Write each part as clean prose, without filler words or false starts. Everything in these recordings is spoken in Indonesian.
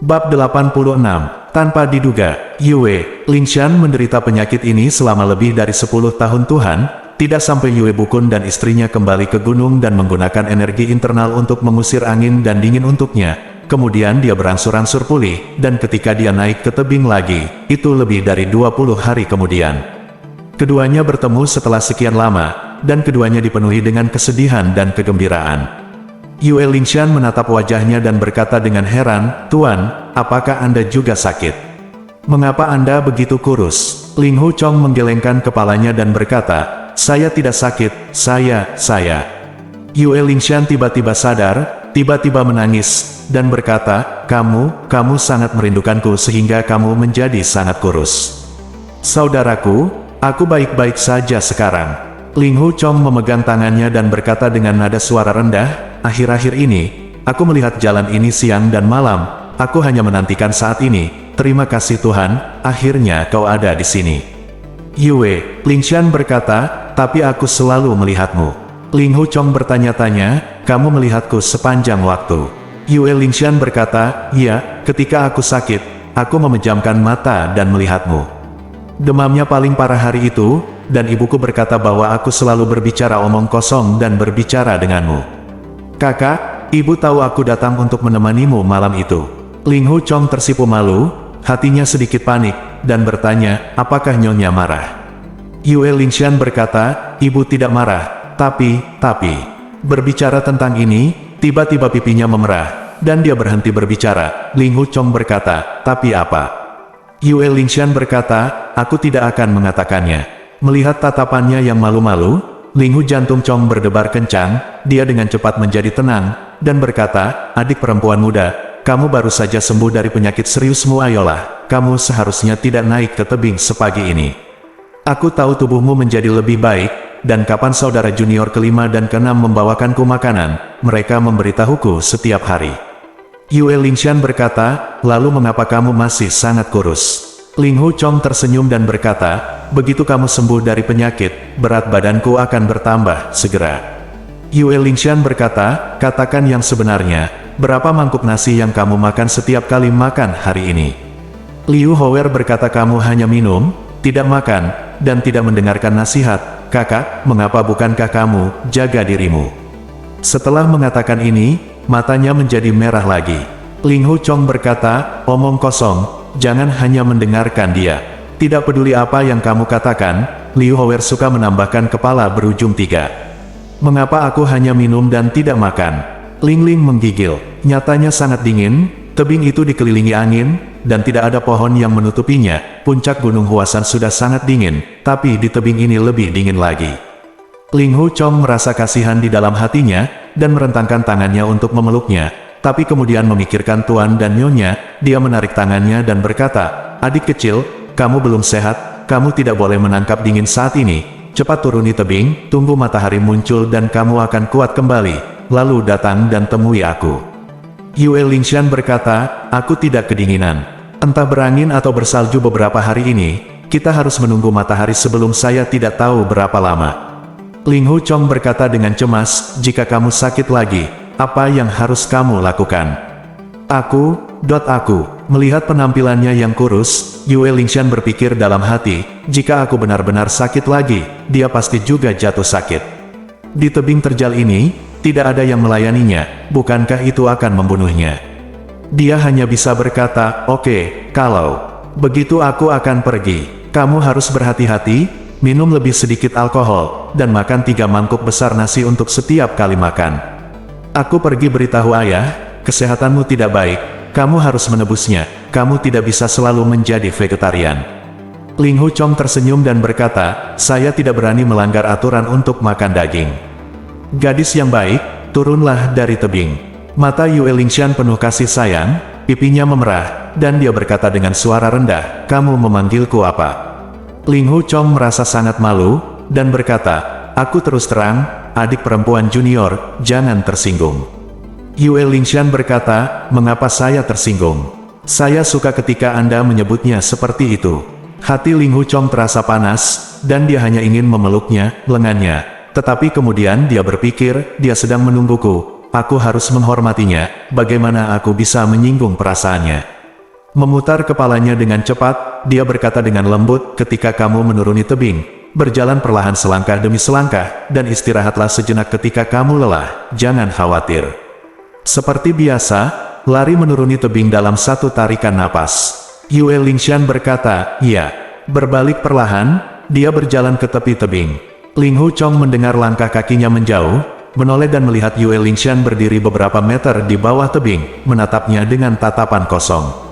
Bab 86, tanpa diduga, Yue Lingshan menderita penyakit ini selama lebih dari 10 tahun Tuhan, tidak sampai Yue Bukun dan istrinya kembali ke gunung dan menggunakan energi internal untuk mengusir angin dan dingin untuknya. Kemudian dia berangsur-angsur pulih, dan ketika dia naik ke tebing lagi, itu lebih dari 20 hari kemudian. Keduanya bertemu setelah sekian lama, dan keduanya dipenuhi dengan kesedihan dan kegembiraan. Yue Lingshan menatap wajahnya dan berkata dengan heran, "Tuan, apakah Anda juga sakit? Mengapa Anda begitu kurus?" Ling Hu Chong menggelengkan kepalanya dan berkata, "Saya tidak sakit, saya." Yue Lingshan tiba-tiba sadar, tiba-tiba menangis, dan berkata, kamu sangat merindukanku sehingga kamu menjadi sangat kurus." "Saudaraku, aku baik-baik saja sekarang." Ling Hu Chong memegang tangannya dan berkata dengan nada suara rendah, "Akhir-akhir ini, aku melihat jalan ini siang dan malam, aku hanya menantikan saat ini. Terima kasih Tuhan, akhirnya kau ada di sini." Yue Lingshan berkata, "Tapi aku selalu melihatmu." Ling Hu Chong bertanya-tanya, "Kamu melihatku sepanjang waktu?" Yue Lingshan berkata, "Iya, ketika aku sakit, aku memejamkan mata dan melihatmu. Demamnya paling parah hari itu, dan ibuku berkata bahwa aku selalu berbicara omong kosong dan berbicara denganmu. Kakak, ibu tahu aku datang untuk menemanimu malam itu." Ling Hu Chong tersipu malu, hatinya sedikit panik, dan bertanya, "Apakah Nyonya marah?" Yue Lingshan berkata, "Ibu tidak marah, tapi..." Berbicara tentang ini, tiba-tiba pipinya memerah, dan dia berhenti berbicara. Ling Hu Chong berkata, "Tapi apa?" Yue Lingshan berkata, "Aku tidak akan mengatakannya." Melihat tatapannya yang malu-malu, Ling Hu Jantung Chong berdebar kencang, dia dengan cepat menjadi tenang, dan berkata, "Adik perempuan muda, kamu baru saja sembuh dari penyakit seriusmu. Ayolah, kamu seharusnya tidak naik ke tebing sepagi ini. Aku tahu tubuhmu menjadi lebih baik, dan kapan saudara junior kelima dan keenam membawakanku makanan, mereka memberitahuku setiap hari." Yue Lingshan berkata, "Lalu mengapa kamu masih sangat kurus?" Ling Hu Chong tersenyum dan berkata, "Begitu kamu sembuh dari penyakit, berat badanku akan bertambah segera." Yue Lingshan berkata, "Katakan yang sebenarnya, berapa mangkuk nasi yang kamu makan setiap kali makan hari ini?" Liu Hower berkata, "Kamu hanya minum, tidak makan, dan tidak mendengarkan nasihat. Kakak, mengapa bukankah kamu jaga dirimu?" Setelah mengatakan ini, matanya menjadi merah lagi. Ling Hu Chong berkata, "Omong kosong, jangan hanya mendengarkan dia. Tidak peduli apa yang kamu katakan." Liu Hower suka menambahkan kepala berujung 3. "Mengapa aku hanya minum dan tidak makan?" Ling Ling menggigil. Nyatanya sangat dingin, tebing itu dikelilingi angin, dan tidak ada pohon yang menutupinya. Puncak Gunung Huasan sudah sangat dingin, tapi di tebing ini lebih dingin lagi. Ling Hu Chong merasa kasihan di dalam hatinya, dan merentangkan tangannya untuk memeluknya. Tapi kemudian memikirkan Tuan dan Nyonya, dia menarik tangannya dan berkata, "Adik kecil, kamu belum sehat, kamu tidak boleh menangkap dingin saat ini. Cepat turuni tebing, tunggu matahari muncul dan kamu akan kuat kembali. Lalu datang dan temui aku." Yue Lingshan berkata, "Aku tidak kedinginan. Entah berangin atau bersalju beberapa hari ini, kita harus menunggu matahari sebelum saya tidak tahu berapa lama." Ling Hu Chong berkata dengan cemas, "Jika kamu sakit lagi, apa yang harus kamu lakukan?" Aku. Melihat penampilannya yang kurus, Yue Lingshan berpikir dalam hati, jika aku benar-benar sakit lagi, dia pasti juga jatuh sakit. Di tebing terjal ini, tidak ada yang melayaninya, bukankah itu akan membunuhnya? Dia hanya bisa berkata, "Oke, kalau begitu aku akan pergi. Kamu harus berhati-hati, minum lebih sedikit alkohol, dan makan 3 mangkuk besar nasi untuk setiap kali makan. Aku pergi beritahu ayah, kesehatanmu tidak baik, kamu harus menebusnya, kamu tidak bisa selalu menjadi vegetarian." Ling Hu Chong tersenyum dan berkata, "Saya tidak berani melanggar aturan untuk makan daging." "Gadis yang baik, turunlah dari tebing." Mata Yue Lingshan penuh kasih sayang, pipinya memerah, dan dia berkata dengan suara rendah, "Kamu memanggilku apa?" Ling Hu Chong merasa sangat malu, dan berkata, "Aku terus terang, adik perempuan junior, jangan tersinggung." Yue Lingshan berkata, "Mengapa saya tersinggung? Saya suka ketika Anda menyebutnya seperti itu." Hati Ling Hu Chong terasa panas, dan dia hanya ingin memeluknya, lengannya. Tetapi kemudian dia berpikir, dia sedang menungguku, aku harus menghormatinya, bagaimana aku bisa menyinggung perasaannya. Memutar kepalanya dengan cepat, dia berkata dengan lembut, ketika kamu menuruni tebing, berjalan perlahan selangkah demi selangkah, dan istirahatlah sejenak ketika kamu lelah, jangan khawatir. Seperti biasa, lari menuruni tebing dalam satu tarikan napas. Yue Lingshan berkata, iya. Berbalik perlahan, dia berjalan ke tepi tebing. Ling Hu Chong mendengar langkah kakinya menjauh, menoleh dan melihat Yue Lingshan berdiri beberapa meter di bawah tebing, menatapnya dengan tatapan kosong.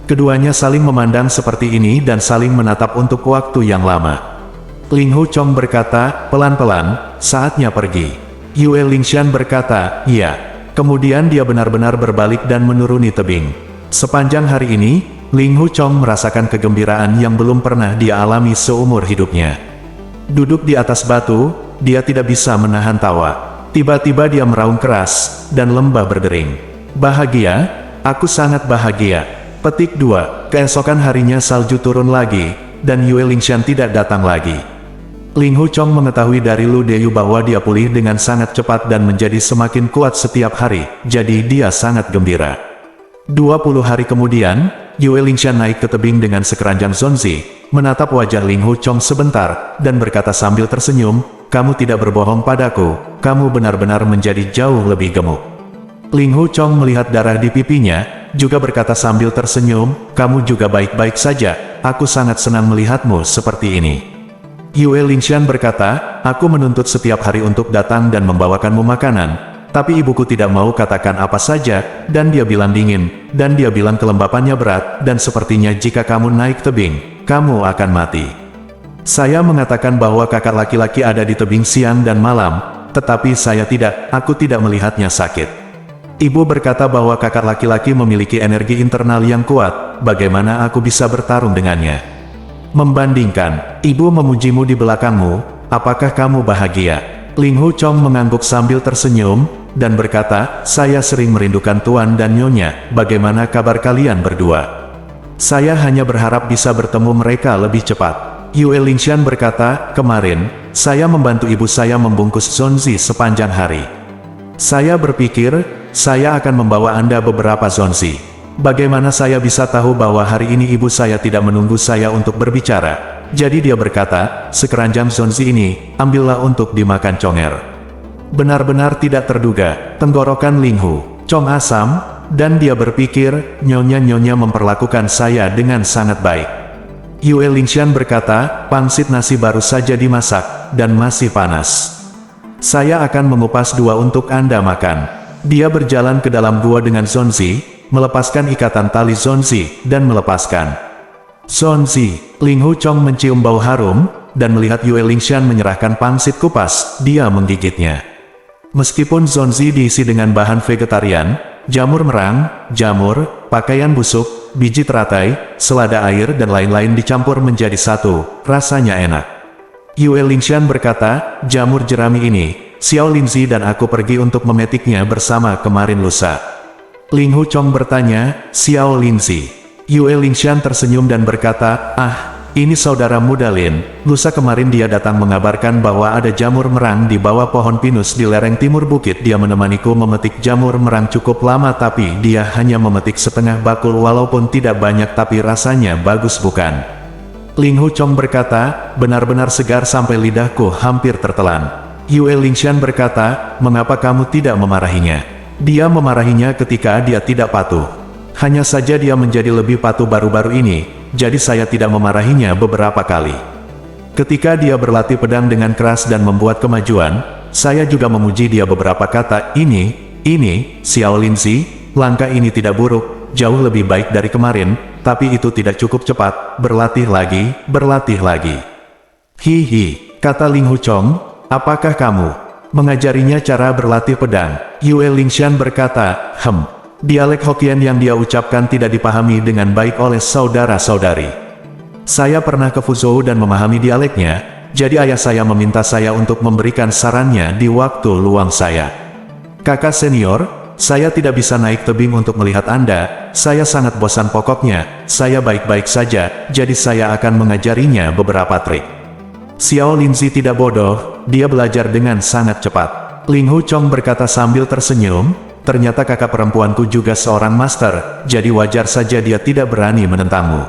Keduanya saling memandang seperti ini dan saling menatap untuk waktu yang lama. Ling Hu Chong berkata, pelan-pelan, saatnya pergi. Yue Lingshan berkata, iya. Kemudian dia benar-benar berbalik dan menuruni tebing. Sepanjang hari ini, Ling Hu Chong merasakan kegembiraan yang belum pernah dia alami seumur hidupnya. Duduk di atas batu, dia tidak bisa menahan tawa. Tiba-tiba dia meraung keras, dan lembah berdering. Bahagia? Aku sangat bahagia. Petik 2. Keesokan harinya salju turun lagi, dan Yue Lingshan tidak datang lagi. Ling Hu Chong mengetahui dari Lu Deyu bahwa dia pulih dengan sangat cepat dan menjadi semakin kuat setiap hari, jadi dia sangat gembira. 20 hari kemudian, Yue Lingshan naik ke tebing dengan sekeranjang zonzi, menatap wajah Ling Hu Chong sebentar, dan berkata sambil tersenyum, kamu tidak berbohong padaku, kamu benar-benar menjadi jauh lebih gemuk. Ling Hu Chong melihat darah di pipinya, juga berkata sambil tersenyum, kamu juga baik-baik saja, aku sangat senang melihatmu seperti ini. Yue Lingshan berkata, aku menuntut setiap hari untuk datang dan membawakanmu makanan, tapi ibuku tidak mau katakan apa saja, dan dia bilang dingin, dan dia bilang kelembapannya berat, dan sepertinya jika kamu naik tebing, kamu akan mati. Saya mengatakan bahwa kakak laki-laki ada di tebing siang dan malam, tetapi saya tidak, aku tidak melihatnya sakit. Ibu berkata bahwa kakak laki-laki memiliki energi internal yang kuat, bagaimana aku bisa bertarung dengannya? Membandingkan, ibu memujimu di belakangmu, apakah kamu bahagia? Ling Hu Chong mengangguk sambil tersenyum, dan berkata, saya sering merindukan Tuan dan Nyonya, bagaimana kabar kalian berdua? Saya hanya berharap bisa bertemu mereka lebih cepat. Yue Lingshan berkata, kemarin, saya membantu ibu saya membungkus zonzi sepanjang hari. Saya berpikir, saya akan membawa Anda beberapa zonzi. Bagaimana saya bisa tahu bahwa hari ini ibu saya tidak menunggu saya untuk berbicara? Jadi dia berkata, sekeranjang zonzi ini, ambillah untuk dimakan Conger. Benar-benar tidak terduga, tenggorokan Ling Hu Chong asam, dan dia berpikir, nyonya-nyonya memperlakukan saya dengan sangat baik. Yue Lingshan berkata, pangsit nasi baru saja dimasak, dan masih panas. Saya akan mengupas 2 untuk Anda makan. Dia berjalan ke dalam gua dengan zonzi, melepaskan ikatan tali zonzi, dan melepaskan zonzi. Ling Hu Chong mencium bau harum, dan melihat Yue Lingshan menyerahkan pangsit kupas, dia menggigitnya. Meskipun zonzi diisi dengan bahan vegetarian, jamur merang, jamur, pakaian busuk, biji teratai, selada air dan lain-lain dicampur menjadi satu, rasanya enak. Yue Lingshan berkata, jamur jerami ini, Xiao Linzi dan aku pergi untuk memetiknya bersama kemarin lusa. Ling Hu Chong bertanya, Xiao Linzi. Yue Lingshan tersenyum dan berkata, ini saudara muda Lin, lusa kemarin dia datang mengabarkan bahwa ada jamur merang di bawah pohon pinus di lereng timur bukit. Dia menemaniku memetik jamur merang cukup lama tapi dia hanya memetik setengah bakul walaupun tidak banyak tapi rasanya bagus bukan? Ling Hu Chong berkata, benar-benar segar sampai lidahku hampir tertelan. Yue Lingshan berkata, mengapa kamu tidak memarahinya? Dia memarahinya ketika dia tidak patuh. Hanya saja dia menjadi lebih patuh baru-baru ini, jadi saya tidak memarahinya beberapa kali. Ketika dia berlatih pedang dengan keras dan membuat kemajuan, saya juga memuji dia beberapa kata, ini, Xiao Linzi, langkah ini tidak buruk, jauh lebih baik dari kemarin, tapi itu tidak cukup cepat, berlatih lagi. Hihi, kata Ling Hu Chong. Apakah kamu mengajarinya cara berlatih pedang? Yue Lingshan berkata, dialek Hokkien yang dia ucapkan tidak dipahami dengan baik oleh saudara-saudari. Saya pernah ke Fuzhou dan memahami dialeknya, jadi ayah saya meminta saya untuk memberikan sarannya di waktu luang saya. Kakak senior, saya tidak bisa naik tebing untuk melihat Anda, saya sangat bosan pokoknya, saya baik-baik saja, jadi saya akan mengajarinya beberapa trik. Xiao Linzi tidak bodoh, dia belajar dengan sangat cepat. Ling Hu Chong berkata sambil tersenyum, ternyata kakak perempuanku juga seorang master, jadi wajar saja dia tidak berani menentangmu.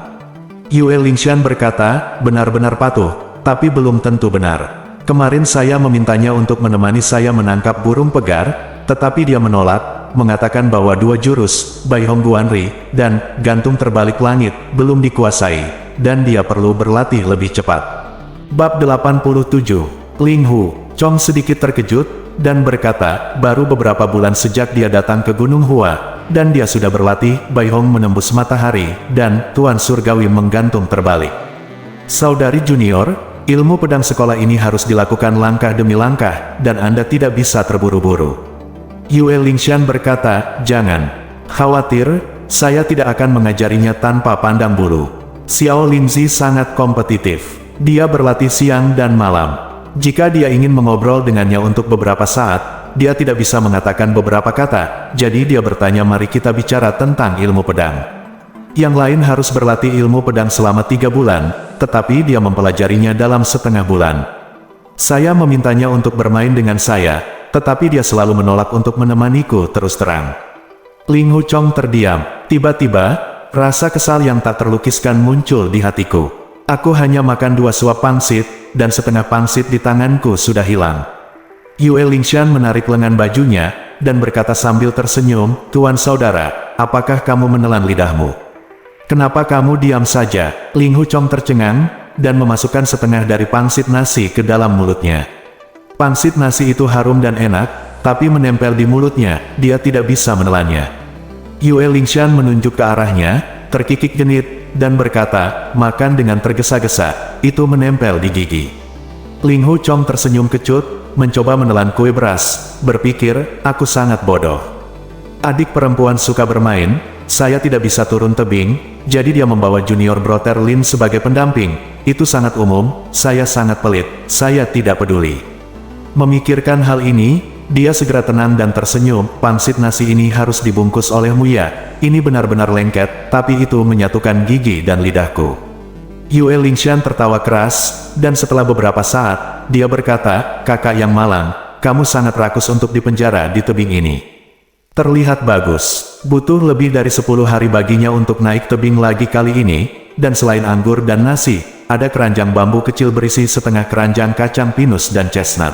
Yue Lingshan berkata, benar-benar patuh, tapi belum tentu benar. Kemarin saya memintanya untuk menemani saya menangkap burung pegar, tetapi dia menolak, mengatakan bahwa dua jurus, Bai Hong Guanri, dan gantung terbalik langit, belum dikuasai, dan dia perlu berlatih lebih cepat. Bab 87. Ling Hu Chong sedikit terkejut, dan berkata, baru beberapa bulan sejak dia datang ke Gunung Hua, dan dia sudah berlatih, Bai Hong menembus matahari, dan Tuan Surgawi menggantung terbalik. Saudari junior, ilmu pedang sekolah ini harus dilakukan langkah demi langkah, dan Anda tidak bisa terburu-buru. Yue Lingshan berkata, jangan khawatir, saya tidak akan mengajarinya tanpa pandang bulu. Xiao Linzi sangat kompetitif. Dia berlatih siang dan malam. Jika dia ingin mengobrol dengannya untuk beberapa saat, dia tidak bisa mengatakan beberapa kata, jadi dia bertanya mari kita bicara tentang ilmu pedang. Yang lain harus berlatih ilmu pedang selama 3 bulan, tetapi dia mempelajarinya dalam setengah bulan. Saya memintanya untuk bermain dengan saya, tetapi dia selalu menolak untuk menemaniku terus terang. Ling Hu Chong terdiam. Tiba-tiba, rasa kesal yang tak terlukiskan muncul di hatiku. Aku hanya makan 2 suap pangsit, dan setengah pangsit di tanganku sudah hilang. Yue Lingshan menarik lengan bajunya, dan berkata sambil tersenyum, Tuan Saudara, apakah kamu menelan lidahmu? Kenapa kamu diam saja? Ling Hu Chong tercengang, dan memasukkan setengah dari pangsit nasi ke dalam mulutnya. Pangsit nasi itu harum dan enak, tapi menempel di mulutnya, dia tidak bisa menelannya. Yue Lingshan menunjuk ke arahnya, terkikik genit, dan berkata, makan dengan tergesa-gesa, itu menempel di gigi. Ling Hu Chong tersenyum kecut, mencoba menelan kue beras, berpikir, aku sangat bodoh. Adik perempuan suka bermain, saya tidak bisa turun tebing, jadi dia membawa junior Brother Lin sebagai pendamping, itu sangat umum, saya sangat pelit, saya tidak peduli. Memikirkan hal ini, dia segera tenang dan tersenyum, pangsit nasi ini harus dibungkus oleh Muya, ini benar-benar lengket, tapi itu menyatukan gigi dan lidahku. Yue Lingshan tertawa keras, dan setelah beberapa saat, dia berkata, kakak yang malang, kamu sangat rakus untuk dipenjara di tebing ini. Terlihat bagus, butuh lebih dari 10 hari baginya untuk naik tebing lagi kali ini, dan selain anggur dan nasi, ada keranjang bambu kecil berisi setengah keranjang kacang pinus dan chestnut.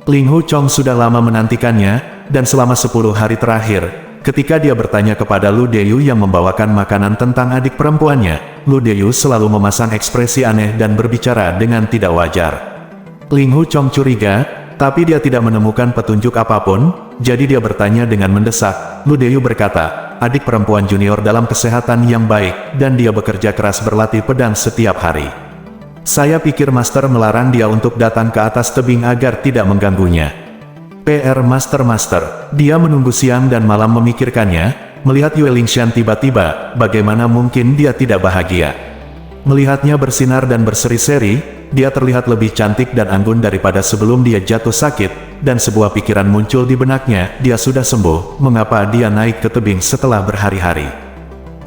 Ling Hu Chong sudah lama menantikannya, dan selama 10 hari terakhir, ketika dia bertanya kepada Lu Deyu yang membawakan makanan tentang adik perempuannya, Lu Deyu selalu memasang ekspresi aneh dan berbicara dengan tidak wajar. Ling Hu Chong curiga, tapi dia tidak menemukan petunjuk apapun, jadi dia bertanya dengan mendesak. Lu Deyu berkata, adik perempuan junior dalam kesehatan yang baik, dan dia bekerja keras berlatih pedang setiap hari. Saya pikir Master melarang dia untuk datang ke atas tebing agar tidak mengganggunya. PR Master, dia menunggu siang dan malam memikirkannya, melihat Yue Lingshan tiba-tiba, bagaimana mungkin dia tidak bahagia. Melihatnya bersinar dan berseri-seri, dia terlihat lebih cantik dan anggun daripada sebelum dia jatuh sakit, dan sebuah pikiran muncul di benaknya, dia sudah sembuh, mengapa dia naik ke tebing setelah berhari-hari?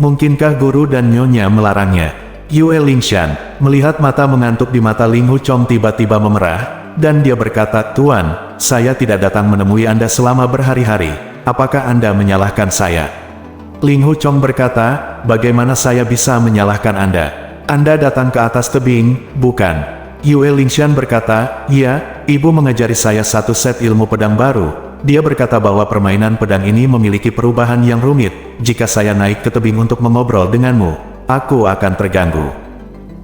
Mungkinkah guru dan nyonya melarangnya? Yue Lingshan melihat mata mengantuk di mata Ling Hu Chong tiba-tiba memerah, dan dia berkata, Tuan, saya tidak datang menemui Anda selama berhari-hari, apakah Anda menyalahkan saya? Ling Hu Chong berkata, bagaimana saya bisa menyalahkan Anda? Anda datang ke atas tebing, bukan? Yue Lingshan berkata, iya, ibu mengajari saya 1 set ilmu pedang baru. Dia berkata bahwa permainan pedang ini memiliki perubahan yang rumit, jika saya naik ke tebing untuk mengobrol denganmu, aku akan terganggu.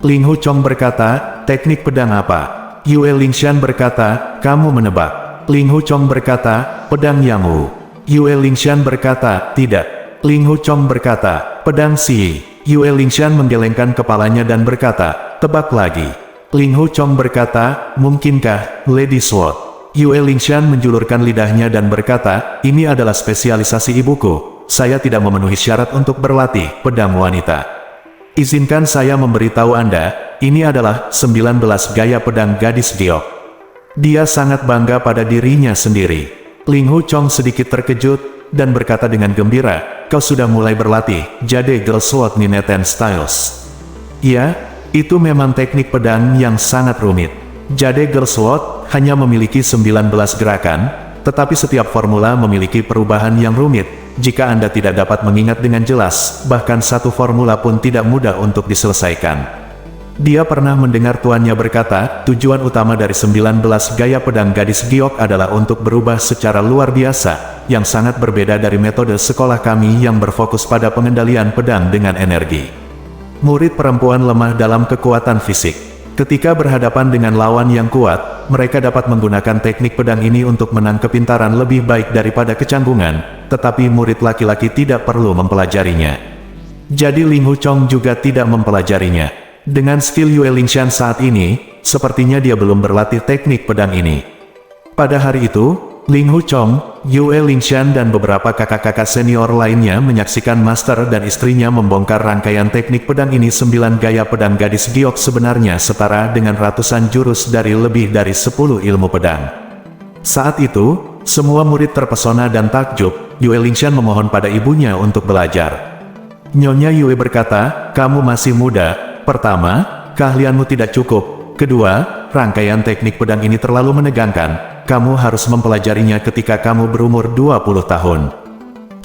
Ling Hu Chong berkata, teknik pedang apa? Yue Lingshan berkata, kamu menebak. Ling Hu Chong berkata, pedang Yang Wu. Yue Lingshan berkata, tidak. Ling Hu Chong berkata, pedang Si. Yue Lingshan menggelengkan kepalanya dan berkata, tebak lagi. Ling Hu Chong berkata, mungkinkah, Lady Sword? Yue Lingshan menjulurkan lidahnya dan berkata, ini adalah spesialisasi ibuku, saya tidak memenuhi syarat untuk berlatih pedang wanita. Izinkan saya memberitahu Anda, ini adalah 19 gaya pedang gadis giok. Dia sangat bangga pada dirinya sendiri. Ling Hu Chong sedikit terkejut, dan berkata dengan gembira, kau sudah mulai berlatih, Jade Girl Sword Nineten Styles. Ya, itu memang teknik pedang yang sangat rumit. Jade Girl Sword hanya memiliki 19 gerakan, tetapi setiap formula memiliki perubahan yang rumit. Jika Anda tidak dapat mengingat dengan jelas, bahkan satu formula pun tidak mudah untuk diselesaikan. Dia pernah mendengar tuannya berkata, tujuan utama dari 19 gaya pedang gadis giok adalah untuk berubah secara luar biasa, yang sangat berbeda dari metode sekolah kami yang berfokus pada pengendalian pedang dengan energi. Murid perempuan lemah dalam kekuatan fisik. Ketika berhadapan dengan lawan yang kuat, mereka dapat menggunakan teknik pedang ini untuk menang kepintaran lebih baik daripada kecanggungan, tetapi murid laki-laki tidak perlu mempelajarinya. Jadi Ling Huchong juga tidak mempelajarinya. Dengan skill Yue Lingshan saat ini, sepertinya dia belum berlatih teknik pedang ini. Pada hari itu, Ling Huchong, Yue Lingshan dan beberapa kakak-kakak senior lainnya menyaksikan master dan istrinya membongkar rangkaian teknik pedang ini. 9 gaya pedang gadis giok sebenarnya setara dengan ratusan jurus dari lebih dari 10 ilmu pedang. Saat itu, semua murid terpesona dan takjub. Yue Lingshan memohon pada ibunya untuk belajar. Nyonya Yue berkata, kamu masih muda. Pertama, keahlianmu tidak cukup. Kedua, rangkaian teknik pedang ini terlalu menegangkan. Kamu harus mempelajarinya ketika kamu berumur 20 tahun.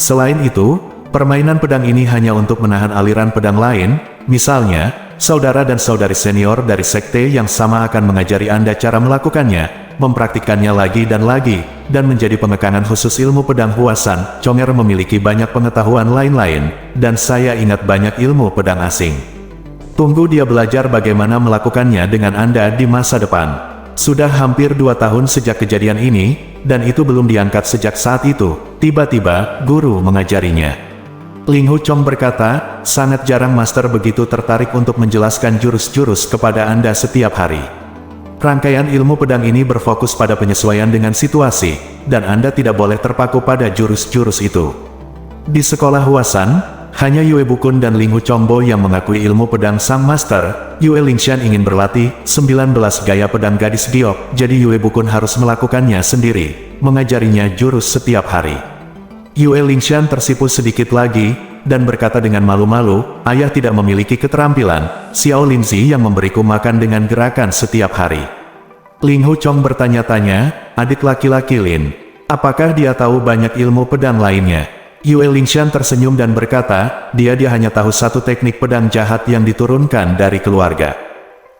Selain itu, permainan pedang ini hanya untuk menahan aliran pedang lain. Misalnya, saudara dan saudari senior dari sekte yang sama akan mengajari Anda cara melakukannya, mempraktikkannya lagi, dan menjadi pengekanan khusus ilmu pedang Huasan. Chonger memiliki banyak pengetahuan lain-lain, dan saya ingat banyak ilmu pedang asing. Tunggu dia belajar bagaimana melakukannya dengan Anda di masa depan. Sudah hampir 2 tahun sejak kejadian ini, dan itu belum diangkat sejak saat itu. Tiba-tiba, guru mengajarinya. Ling Huchong berkata, sangat jarang master begitu tertarik untuk menjelaskan jurus-jurus kepada Anda setiap hari. Rangkaian ilmu pedang ini berfokus pada penyesuaian dengan situasi, dan Anda tidak boleh terpaku pada jurus-jurus itu. Di sekolah Huasan, hanya Yue Bukun dan Ling Huchongbo yang mengakui ilmu pedang sang master. Yue Lingshan ingin berlatih 19 gaya pedang gadis giok, jadi Yue Bukun harus melakukannya sendiri, mengajarinya jurus setiap hari. Yue Lingshan tersipu sedikit lagi, dan berkata dengan malu-malu, ayah tidak memiliki keterampilan, Xiao Linzi yang memberiku makan dengan gerakan setiap hari. Ling Huchong bertanya-tanya, adik laki-laki Lin, apakah dia tahu banyak ilmu pedang lainnya? Yue Lingshan tersenyum dan berkata, dia hanya tahu satu teknik pedang jahat yang diturunkan dari keluarga.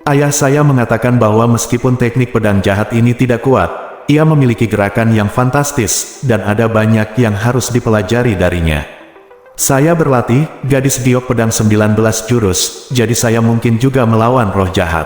Ayah saya mengatakan bahwa meskipun teknik pedang jahat ini tidak kuat, ia memiliki gerakan yang fantastis, dan ada banyak yang harus dipelajari darinya. Saya berlatih, gadis giok pedang 19 jurus, jadi saya mungkin juga melawan roh jahat.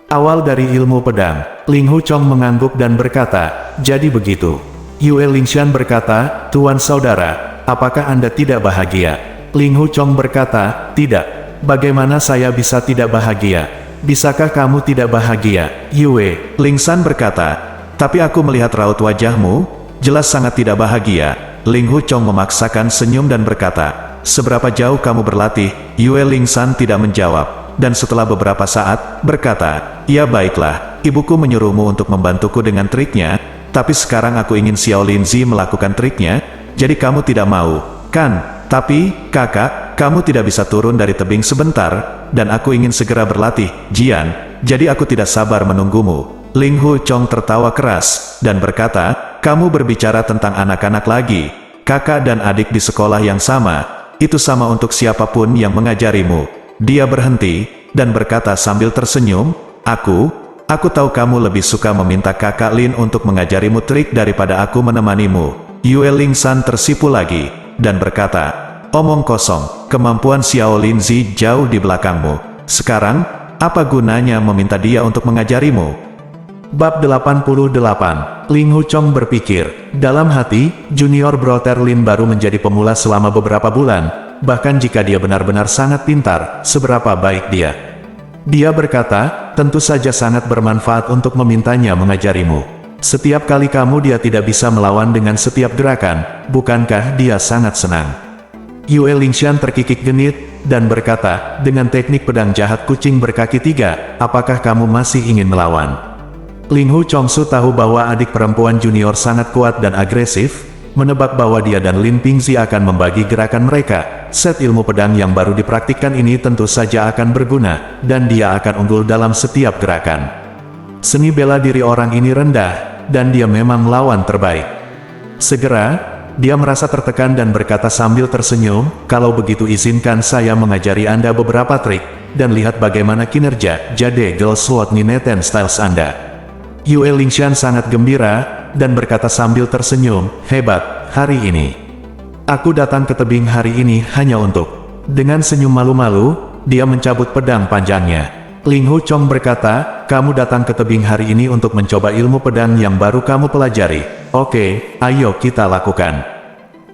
Awal dari ilmu pedang, Ling Huchong mengangguk dan berkata, jadi begitu. Yue Lingshan berkata, tuan saudara, apakah Anda tidak bahagia? Ling Huchong berkata, tidak. Bagaimana saya bisa tidak bahagia? Bisakah kamu tidak bahagia? Yue Lingshan berkata, tapi aku melihat raut wajahmu, jelas sangat tidak bahagia. Ling Huchong memaksakan senyum dan berkata, seberapa jauh kamu berlatih? Yue Lingshan tidak menjawab, dan setelah beberapa saat, berkata, ya baiklah, ibuku menyuruhmu untuk membantuku dengan triknya, tapi sekarang aku ingin Xiao Linzi melakukan triknya, jadi kamu tidak mau, kan? Tapi, kakak, kamu tidak bisa turun dari tebing sebentar, dan aku ingin segera berlatih, Jian, jadi aku tidak sabar menunggumu. Ling Huchong tertawa keras, dan berkata, kamu berbicara tentang anak-anak lagi, kakak dan adik di sekolah yang sama, itu sama untuk siapapun yang mengajarimu. Dia berhenti, dan berkata sambil tersenyum, aku tahu kamu lebih suka meminta kakak Lin untuk mengajarimu trik daripada aku menemanimu. Yue Lingshan tersipu lagi, dan berkata, omong kosong, kemampuan Xiao Linzi jauh di belakangmu. Sekarang, apa gunanya meminta dia untuk mengajarimu? Bab 88. Ling Huchong berpikir, dalam hati, junior brother Lin baru menjadi pemula selama beberapa bulan, bahkan jika dia benar-benar sangat pintar, seberapa baik dia. Dia berkata, tentu saja sangat bermanfaat untuk memintanya mengajarimu. Setiap kali dia tidak bisa melawan dengan setiap gerakan, bukankah dia sangat senang? Yue Lingshan terkikik genit, dan berkata, dengan teknik pedang jahat kucing berkaki 3, apakah kamu masih ingin melawan? Ling Huchongsu tahu bahwa adik perempuan junior sangat kuat dan agresif, menebak bahwa dia dan Lin Pingzi akan membagi gerakan mereka. Set ilmu pedang yang baru dipraktikkan ini tentu saja akan berguna, dan dia akan unggul dalam setiap gerakan. Seni bela diri orang ini rendah, dan dia memang lawan terbaik. Segera, dia merasa tertekan dan berkata sambil tersenyum, "Kalau begitu izinkan saya mengajari Anda beberapa trik, dan lihat bagaimana kinerja Jade Girl Sword Nineten Styles Anda." Yue Lingshan sangat gembira, dan berkata sambil tersenyum, "Hebat, hari ini. Aku datang ke tebing hari ini hanya untuk..." Dengan senyum malu-malu, dia mencabut pedang panjangnya. Ling Hu Chong berkata, "Kamu datang ke tebing hari ini untuk mencoba ilmu pedang yang baru kamu pelajari. Oke, ayo kita lakukan."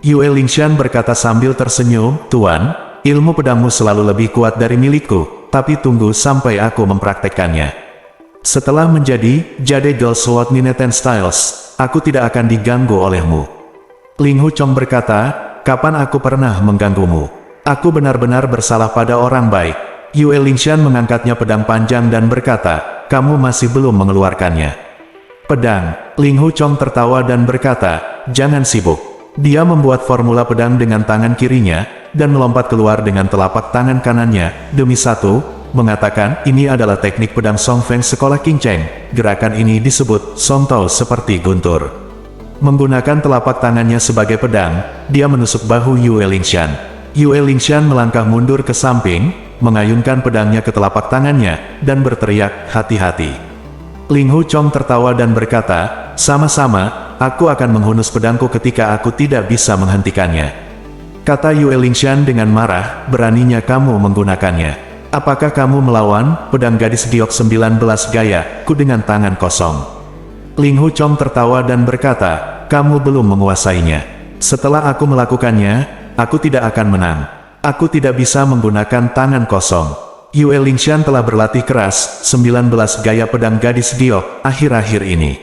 Yue Lingshan berkata sambil tersenyum, "Tuan, ilmu pedangmu selalu lebih kuat dari milikku, tapi tunggu sampai aku mempraktekkannya. Setelah menjadi Jade Girl Sword Nineten Styles, aku tidak akan diganggu olehmu." Ling Hu Chong berkata, "Kapan aku pernah mengganggumu? Aku benar-benar bersalah pada orang baik." Yue Lingshan mengangkatnya pedang panjang dan berkata, "Kamu masih belum mengeluarkannya." Pedang. Ling Hu Chong tertawa dan berkata, "Jangan sibuk." Dia membuat formula pedang dengan tangan kirinya, dan melompat keluar dengan telapak tangan kanannya, demi satu, mengatakan, "Ini adalah teknik pedang Song Feng sekolah King Cheng. Gerakan ini disebut Song Tao seperti guntur." Menggunakan telapak tangannya sebagai pedang, dia menusuk bahu Yue Lingshan. Yue Lingshan melangkah mundur ke samping, mengayunkan pedangnya ke telapak tangannya, dan berteriak, "Hati-hati." Ling Hu Chong tertawa dan berkata, "Sama-sama, aku akan menghunus pedangku ketika aku tidak bisa menghentikannya." Kata Yue Lingshan dengan marah, "Beraninya kamu menggunakannya. Apakah kamu melawan pedang gadis giok 19 gaya ku dengan tangan kosong?" Ling Hu Chong tertawa dan berkata, "Kamu belum menguasainya. Setelah aku melakukannya, aku tidak akan menang. Aku tidak bisa menggunakan tangan kosong." Yue Lingshan telah berlatih keras 19 gaya pedang gadis giok akhir-akhir ini.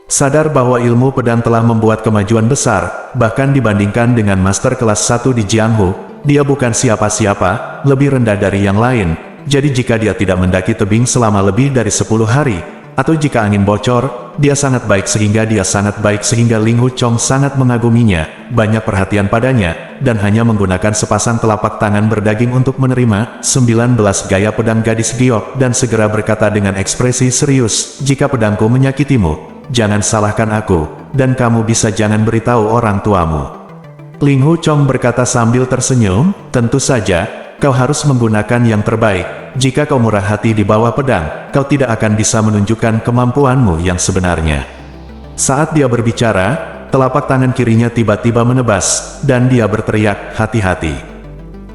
Sadar bahwa ilmu pedang telah membuat kemajuan besar, bahkan dibandingkan dengan master kelas 1 di Jianghu, dia bukan siapa-siapa, lebih rendah dari yang lain. Jadi jika dia tidak mendaki tebing selama lebih dari 10 hari, atau jika angin bocor, dia sangat baik sehingga Ling Hu Chong sangat mengaguminya, banyak perhatian padanya, dan hanya menggunakan sepasang telapak tangan berdaging untuk menerima 19 gaya pedang gadis giok dan segera berkata dengan ekspresi serius, "Jika pedangku menyakitimu, jangan salahkan aku, dan kamu bisa jangan beritahu orang tuamu." Ling Hu Chong berkata sambil tersenyum, "Tentu saja, kau harus menggunakan yang terbaik. Jika kau murah hati di bawah pedang, kau tidak akan bisa menunjukkan kemampuanmu yang sebenarnya." Saat dia berbicara, telapak tangan kirinya tiba-tiba menebas, dan dia berteriak, "Hati-hati."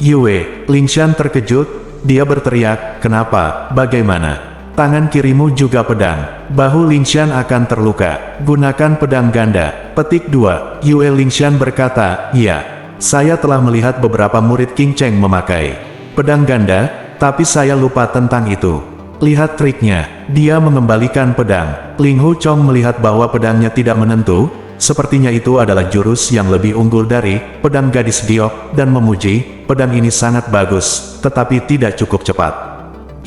Yue Lingshan terkejut, dia berteriak, "Kenapa? Bagaimana? Tangan kirimu juga pedang. Bahu Lingshan akan terluka. Gunakan pedang ganda." Petik 2. Yue Lingshan berkata, "Iya. Saya telah melihat beberapa murid King Cheng memakai pedang ganda, tapi saya lupa tentang itu. Lihat triknya." Dia mengembalikan pedang. Ling Hu Chong melihat bahwa pedangnya tidak menentu, sepertinya itu adalah jurus yang lebih unggul dari pedang gadis giok, dan memuji, "Pedang ini sangat bagus, tetapi tidak cukup cepat."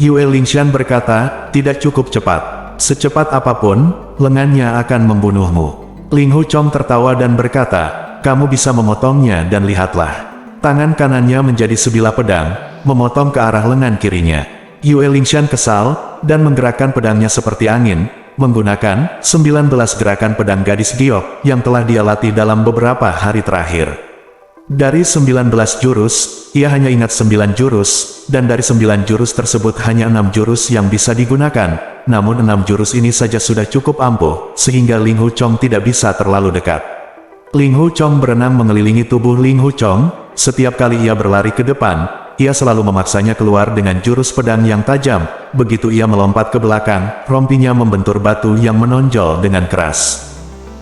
Yue Lingshan berkata, "Tidak cukup cepat. Secepat apapun, lengannya akan membunuhmu." Ling Hu Chong tertawa dan berkata, "Kamu bisa memotongnya dan lihatlah." Tangan kanannya menjadi sebilah pedang, memotong ke arah lengan kirinya. Yue Lingshan kesal, dan menggerakkan pedangnya seperti angin, menggunakan 19 gerakan pedang gadis giok, yang telah dia latih dalam beberapa hari terakhir. Dari 19 jurus, ia hanya ingat 9 jurus, dan dari 9 jurus tersebut hanya 6 jurus yang bisa digunakan, namun 6 jurus ini saja sudah cukup ampuh, sehingga Ling Hu Chong tidak bisa terlalu dekat. Ling Hu Chong berenang mengelilingi tubuh Ling Hu Chong. Setiap kali ia berlari ke depan, ia selalu memaksanya keluar dengan jurus pedang yang tajam. Begitu ia melompat ke belakang, rompinya membentur batu yang menonjol dengan keras.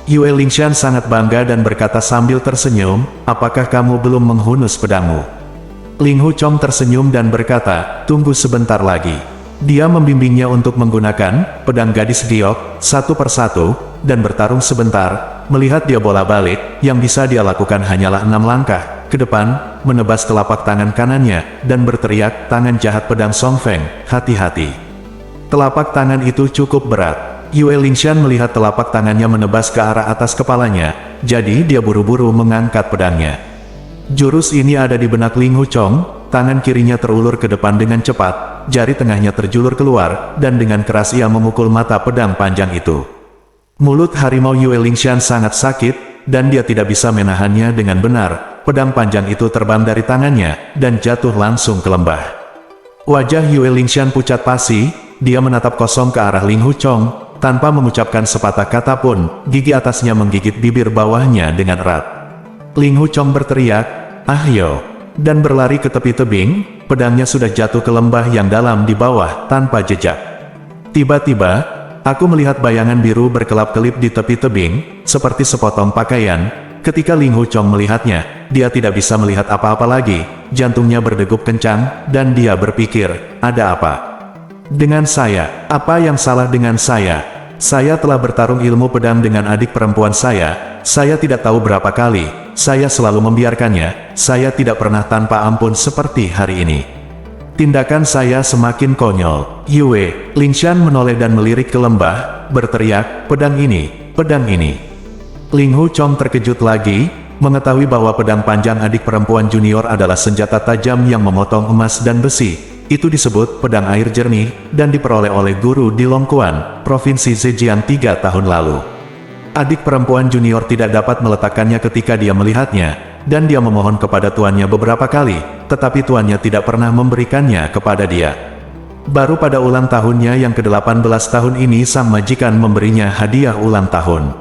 Yue Lingshan sangat bangga dan berkata sambil tersenyum, "Apakah kamu belum menghunus pedangmu?" Ling Hu Chong tersenyum dan berkata, "Tunggu sebentar lagi." Dia membimbingnya untuk menggunakan pedang gadis giok satu persatu, dan bertarung sebentar. Melihat dia bola balik, yang bisa dia lakukan hanyalah 6 langkah ke depan, menebas telapak tangan kanannya, dan berteriak, "Tangan jahat pedang Song Feng, hati-hati." Telapak tangan itu cukup berat. Yue Lingshan melihat telapak tangannya menebas ke arah atas kepalanya, jadi dia buru-buru mengangkat pedangnya. Jurus ini ada di benak Ling Hu Chong, tangan kirinya terulur ke depan dengan cepat, jari tengahnya terjulur keluar, dan dengan keras ia memukul mata pedang panjang itu. Mulut harimau Yue Lingshan sangat sakit, dan dia tidak bisa menahannya dengan benar. Pedang panjang itu terbang dari tangannya, dan jatuh langsung ke lembah. Wajah Yue Lingshan pucat pasi, dia menatap kosong ke arah Ling Hu Chong, tanpa mengucapkan sepatah kata pun, gigi atasnya menggigit bibir bawahnya dengan erat. Ling Hu Chong berteriak, "Ahyo!" dan berlari ke tepi tebing, pedangnya sudah jatuh ke lembah yang dalam di bawah tanpa jejak. Tiba-tiba, aku melihat bayangan biru berkelap-kelip di tepi tebing, seperti sepotong pakaian. Ketika Ling Hu Chong melihatnya, dia tidak bisa melihat apa-apa lagi, jantungnya berdegup kencang, dan dia berpikir, ada apa dengan saya? Apa yang salah dengan saya? Saya telah bertarung ilmu pedang dengan adik perempuan saya tidak tahu berapa kali, saya selalu membiarkannya, saya tidak pernah tanpa ampun seperti hari ini. Tindakan saya semakin konyol. Yue Lingshan menoleh dan melirik ke lembah, berteriak, pedang ini, pedang ini. Ling Hu Chong terkejut lagi, mengetahui bahwa pedang panjang adik perempuan junior adalah senjata tajam yang memotong emas dan besi. Itu disebut pedang air jernih, dan diperoleh oleh guru di Longquan, Provinsi Zhejiang 3 tahun lalu. Adik perempuan junior tidak dapat meletakkannya ketika dia melihatnya, dan dia memohon kepada tuannya beberapa kali, tetapi tuannya tidak pernah memberikannya kepada dia. Baru pada ulang tahunnya yang ke-18 tahun ini sang majikan memberinya hadiah ulang tahun.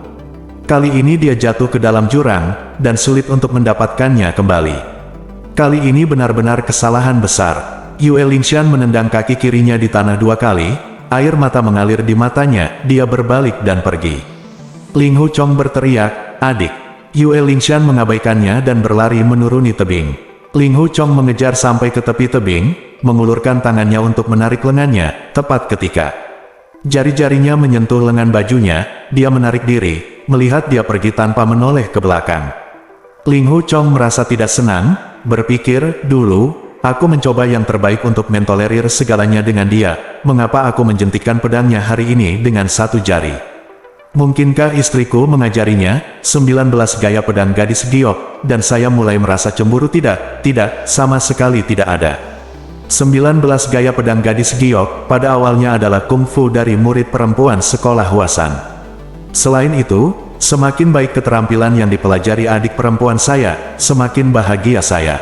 Kali ini dia jatuh ke dalam jurang, dan sulit untuk mendapatkannya kembali. Kali ini benar-benar kesalahan besar. Yue Lingshan menendang kaki kirinya di tanah 2 kali, air mata mengalir di matanya, dia berbalik dan pergi. Ling Hu Chong berteriak, adik. Yue Lingshan mengabaikannya dan berlari menuruni tebing. Ling Hu Chong mengejar sampai ke tepi tebing, mengulurkan tangannya untuk menarik lengannya, tepat ketika jari-jarinya menyentuh lengan bajunya, dia menarik diri, melihat dia pergi tanpa menoleh ke belakang. Ling Hu Chong merasa tidak senang, berpikir, dulu, aku mencoba yang terbaik untuk mentolerir segalanya dengan dia, mengapa aku menjentikkan pedangnya hari ini dengan 1 jari? Mungkinkah istriku mengajarinya, 19 gaya pedang gadis giok, dan saya mulai merasa cemburu? Tidak, sama sekali tidak ada. 19 gaya pedang gadis giok, pada awalnya adalah kungfu dari murid perempuan sekolah Huasan. Selain itu, semakin baik keterampilan yang dipelajari adik perempuan saya, semakin bahagia saya.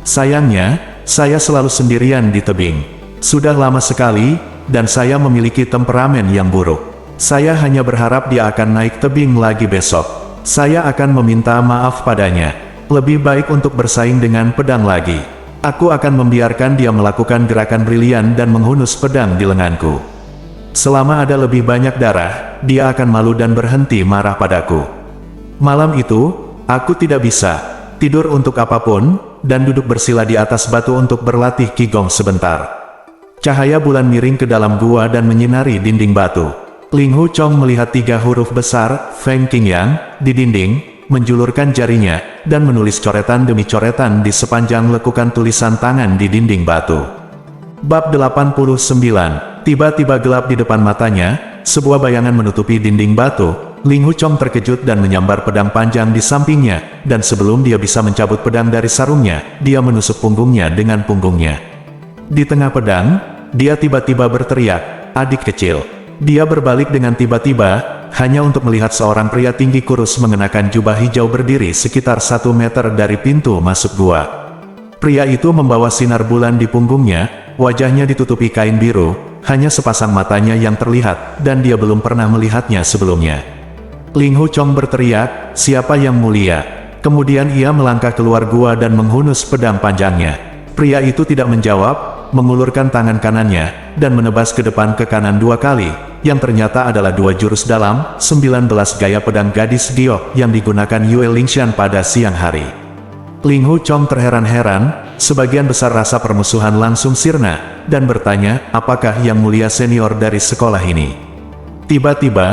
Sayangnya, saya selalu sendirian di tebing. Sudah lama sekali, dan saya memiliki temperamen yang buruk. Saya hanya berharap dia akan naik tebing lagi besok. Saya akan meminta maaf padanya. Lebih baik untuk bersaing dengan pedang lagi. Aku akan membiarkan dia melakukan gerakan brilian dan menghunus pedang di lenganku. Selama ada lebih banyak darah, dia akan malu dan berhenti marah padaku. Malam itu, aku tidak bisa tidur untuk apapun, dan duduk bersila di atas batu untuk berlatih Qigong sebentar. Cahaya bulan miring ke dalam gua dan menyinari dinding batu. Ling Hu Chong melihat 3 huruf besar, Feng Qingyang, di dinding, menjulurkan jarinya, dan menulis coretan demi coretan di sepanjang lekukan tulisan tangan di dinding batu. Bab 89. Tiba-tiba gelap di depan matanya, sebuah bayangan menutupi dinding batu. Ling Hu Chong terkejut dan menyambar pedang panjang di sampingnya, dan sebelum dia bisa mencabut pedang dari sarungnya, dia menusuk punggungnya dengan punggungnya. Di tengah pedang, dia tiba-tiba berteriak, adik kecil. Dia berbalik dengan tiba-tiba, hanya untuk melihat seorang pria tinggi kurus mengenakan jubah hijau berdiri sekitar 1 meter dari pintu masuk gua. Pria itu membawa sinar bulan di punggungnya, wajahnya ditutupi kain biru, hanya sepasang matanya yang terlihat, dan dia belum pernah melihatnya sebelumnya. Ling Hu Chong berteriak, siapa yang mulia? Kemudian ia melangkah keluar gua dan menghunus pedang panjangnya. Pria itu tidak menjawab, mengulurkan tangan kanannya, dan menebas ke depan ke kanan 2 kali, yang ternyata adalah 2 jurus dalam, 19 gaya pedang gadis giok yang digunakan Yue Lingshan pada siang hari. Ling Hu Chong terheran-heran, sebagian besar rasa permusuhan langsung sirna, dan bertanya, apakah yang mulia senior dari sekolah ini? Tiba-tiba,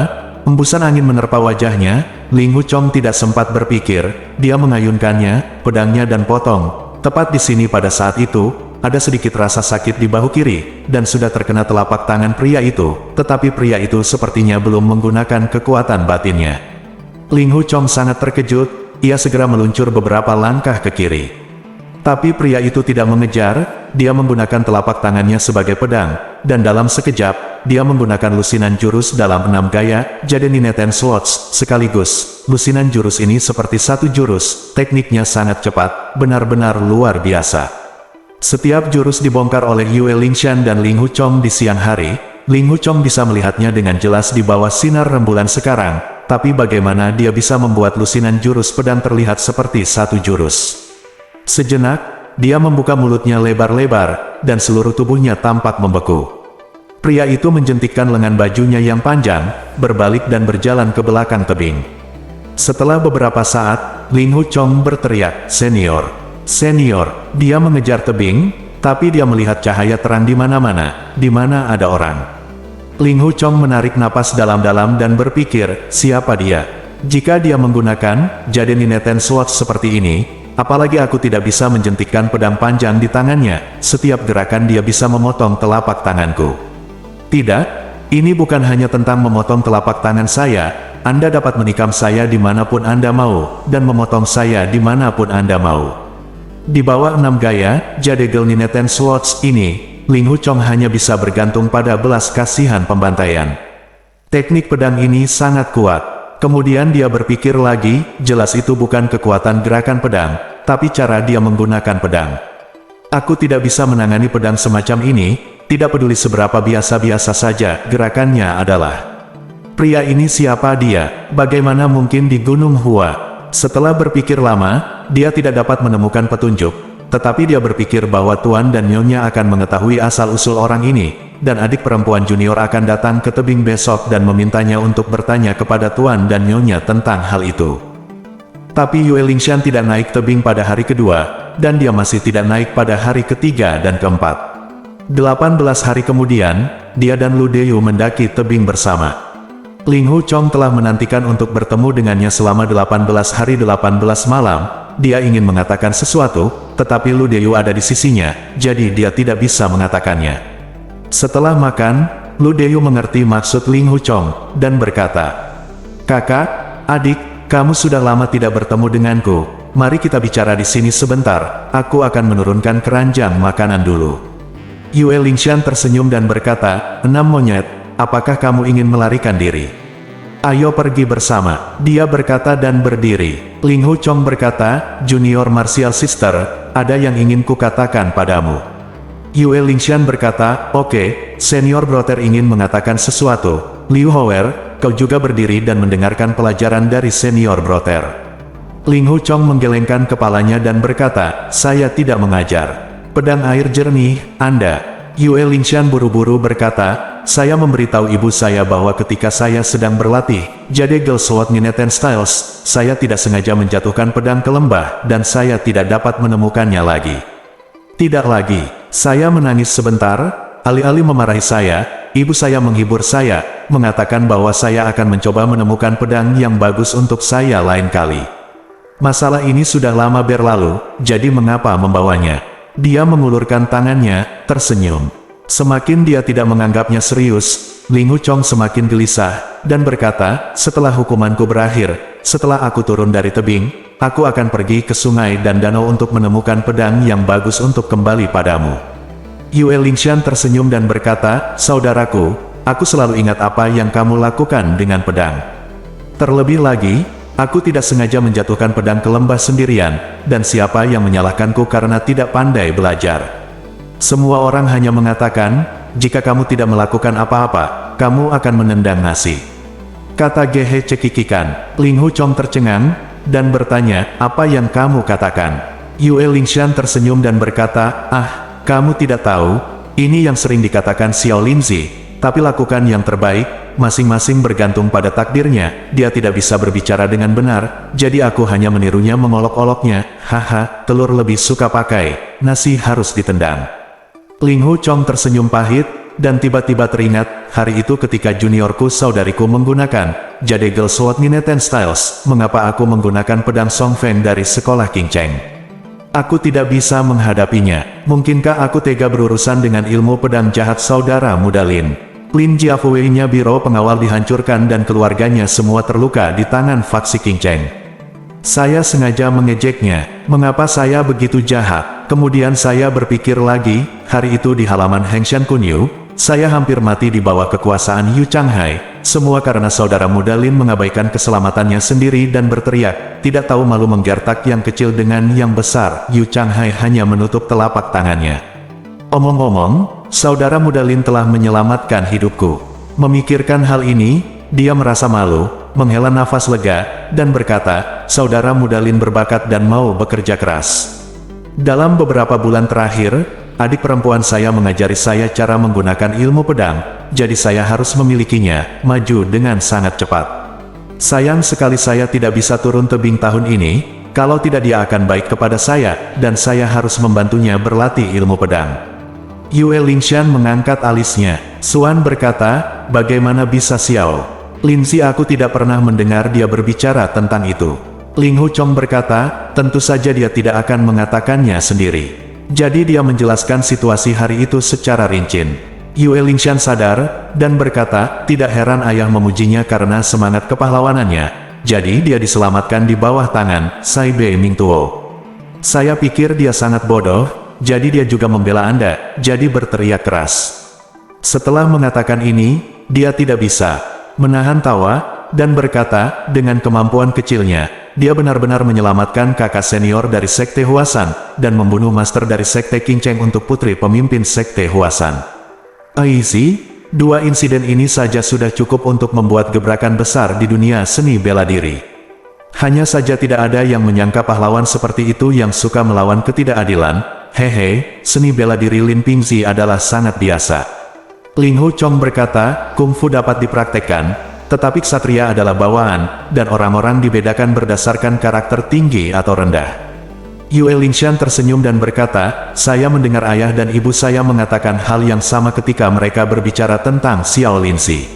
embusan angin menerpa wajahnya. Ling Hu Chong tidak sempat berpikir, dia mengayunkannya, pedangnya dan potong. Tepat di sini pada saat itu, ada sedikit rasa sakit di bahu kiri, dan sudah terkena telapak tangan pria itu, tetapi pria itu sepertinya belum menggunakan kekuatan batinnya. Ling Hu Chong sangat terkejut, ia segera meluncur beberapa langkah ke kiri. Tapi pria itu tidak mengejar, dia menggunakan telapak tangannya sebagai pedang, dan dalam sekejap, dia menggunakan lusinan jurus dalam 6 gaya, jadi Nineten Swords, sekaligus. Lusinan jurus ini seperti satu jurus, tekniknya sangat cepat, benar-benar luar biasa. Setiap jurus dibongkar oleh Yue Lingshan dan Ling Huchong di siang hari. Ling Huchong bisa melihatnya dengan jelas di bawah sinar rembulan sekarang, tapi bagaimana dia bisa membuat lusinan jurus pedang terlihat seperti satu jurus? Sejenak, dia membuka mulutnya lebar-lebar, dan seluruh tubuhnya tampak membeku. Pria itu menjentikkan lengan bajunya yang panjang, berbalik dan berjalan ke belakang tebing. Setelah beberapa saat, Ling Huchong berteriak, "Senior! Senior!" Dia mengejar tebing, tapi dia melihat cahaya terang di mana-mana, di mana ada orang. Ling Huchong menarik napas dalam-dalam dan berpikir, siapa dia? Jika dia menggunakan jadi Nineten Sword seperti ini, apalagi aku tidak bisa menjentikkan pedang panjang di tangannya, setiap gerakan dia bisa memotong telapak tanganku. Tidak, ini bukan hanya tentang memotong telapak tangan saya, Anda dapat menikam saya dimanapun Anda mau, dan memotong saya dimanapun Anda mau. Di bawah 6 gaya, Jadegel Nineten Swords ini, Ling Huchong hanya bisa bergantung pada belas kasihan pembantaian. Teknik pedang ini sangat kuat. Kemudian dia berpikir lagi, jelas itu bukan kekuatan gerakan pedang, tapi cara dia menggunakan pedang. Aku tidak bisa menangani pedang semacam ini, tidak peduli seberapa biasa-biasa saja gerakannya adalah. Pria ini siapa dia? Bagaimana mungkin di Gunung Hua? Setelah berpikir lama, dia tidak dapat menemukan petunjuk, tetapi dia berpikir bahwa Tuan dan Nyonya akan mengetahui asal-usul orang ini, dan adik perempuan junior akan datang ke tebing besok dan memintanya untuk bertanya kepada Tuan dan Nyonya tentang hal itu. Tapi Yue Lingshan tidak naik tebing pada hari kedua, dan dia masih tidak naik pada hari ketiga dan keempat. 18 hari kemudian, dia dan Lu Deyu mendaki tebing bersama. Ling Huchong telah menantikan untuk bertemu dengannya selama 18 hari 18 malam, dia ingin mengatakan sesuatu, tetapi Lu Deyu ada di sisinya, jadi dia tidak bisa mengatakannya. Setelah makan, Lu Deyu mengerti maksud Ling Huchong, dan berkata, "Kakak, adik, kamu sudah lama tidak bertemu denganku, mari kita bicara di sini sebentar, aku akan menurunkan keranjang makanan dulu." Yue Lingshan tersenyum dan berkata, "6 monyet, apakah kamu ingin melarikan diri? Ayo pergi bersama." Dia berkata dan berdiri. Ling Huchong berkata, "Junior Martial Sister, ada yang ingin kukatakan padamu." Yue Lingshan berkata, "Oke, Senior Brother ingin mengatakan sesuatu." Liu Howell, kau juga berdiri dan mendengarkan pelajaran dari Senior Brother. Ling Huchong menggelengkan kepalanya dan berkata, "Saya tidak mengajar. Pedang air jernih, Anda." Yue Lingshan buru-buru berkata, "Saya memberitahu ibu saya bahwa ketika saya sedang berlatih, Jadegel Sword Nineten Styles, saya tidak sengaja menjatuhkan pedang ke lembah, dan saya tidak dapat menemukannya lagi. Tidak lagi. Saya menangis sebentar, alih-alih memarahi saya, ibu saya menghibur saya, mengatakan bahwa saya akan mencoba menemukan pedang yang bagus untuk saya lain kali. Masalah ini sudah lama berlalu, jadi mengapa membawanya?" Dia mengulurkan tangannya, tersenyum. Semakin dia tidak menganggapnya serius, Ling Huchong semakin gelisah, dan berkata, "Setelah hukumanku berakhir, setelah aku turun dari tebing, aku akan pergi ke sungai dan danau untuk menemukan pedang yang bagus untuk kembali padamu." Yue Lingshan tersenyum dan berkata, "Saudaraku, aku selalu ingat apa yang kamu lakukan dengan pedang. Terlebih lagi, aku tidak sengaja menjatuhkan pedang ke lembah sendirian, dan siapa yang menyalahkanku karena tidak pandai belajar? Semua orang hanya mengatakan, jika kamu tidak melakukan apa-apa, kamu akan menendang nasi." Kata Gehe cekikikan. Ling Huchong tercengang, dan bertanya, "Apa yang kamu katakan?" Yue Lingshan tersenyum dan berkata, Kamu tidak tahu, ini yang sering dikatakan Xiao Linzi, tapi lakukan yang terbaik, masing-masing bergantung pada takdirnya, dia tidak bisa berbicara dengan benar, jadi aku hanya menirunya mengolok-oloknya, haha, telur lebih suka pakai, nasi harus ditendang." Ling Huchong tersenyum pahit, dan tiba-tiba teringat, hari itu ketika juniorku saudariku menggunakan Jadegel Sword Nineten Styles, mengapa aku menggunakan pedang Song Feng dari sekolah King Cheng? Aku tidak bisa menghadapinya. Mungkinkah aku tega berurusan dengan ilmu pedang jahat saudara muda Lin? Lin Jiafuei-nya biro pengawal dihancurkan dan keluarganya semua terluka di tangan faksi King Cheng. Saya sengaja mengejeknya. Mengapa saya begitu jahat? Kemudian saya berpikir lagi, hari itu di halaman Hengshan Kunyu, Saya hampir mati di bawah kekuasaan Yu Changhai, semua karena saudara muda Lin mengabaikan keselamatannya sendiri dan berteriak, tidak tahu malu menggertak yang kecil dengan yang besar. Yu Changhai hanya menutup telapak tangannya. Omong-omong, saudara muda Lin telah menyelamatkan hidupku. Memikirkan hal ini, dia merasa malu, menghela nafas lega, dan berkata, saudara muda Lin berbakat dan mau bekerja keras. Dalam beberapa bulan terakhir, adik perempuan saya mengajari saya cara menggunakan ilmu pedang, jadi saya harus memilikinya, maju dengan sangat cepat. Sayang sekali saya tidak bisa turun tebing tahun ini, kalau tidak dia akan baik kepada saya, dan saya harus membantunya berlatih ilmu pedang. Yue Lingshan mengangkat alisnya. Suan berkata, bagaimana bisa Xiao Linzi, aku tidak pernah mendengar dia berbicara tentang itu. Ling Hu Chong berkata, tentu saja dia tidak akan mengatakannya sendiri. Jadi dia menjelaskan situasi hari itu secara rinci. Yue Lingshan sadar, dan berkata, tidak heran ayah memujinya karena semangat kepahlawanannya. Jadi dia diselamatkan di bawah tangan Sai Bei Mingtuo. Saya pikir dia sangat bodoh, jadi dia juga membela Anda, jadi berteriak keras. Setelah mengatakan ini, dia tidak bisa menahan tawa, dan berkata, dengan kemampuan kecilnya, dia benar-benar menyelamatkan kakak senior dari Sekte Huasan, dan membunuh master dari Sekte Qingcheng untuk putri pemimpin Sekte Huasan. Aizi, dua insiden ini saja sudah cukup untuk membuat gebrakan besar di dunia seni bela diri. Hanya saja tidak ada yang menyangka pahlawan seperti itu yang suka melawan ketidakadilan. Hehe, seni bela diri Lin Pingzi adalah sangat biasa. Ling Hu Chong berkata, kungfu dapat dipraktekkan, tetapi ksatria adalah bawaan, dan orang-orang dibedakan berdasarkan karakter tinggi atau rendah. Yue Lingshan tersenyum dan berkata, saya mendengar ayah dan ibu saya mengatakan hal yang sama ketika mereka berbicara tentang Xiao Linzi.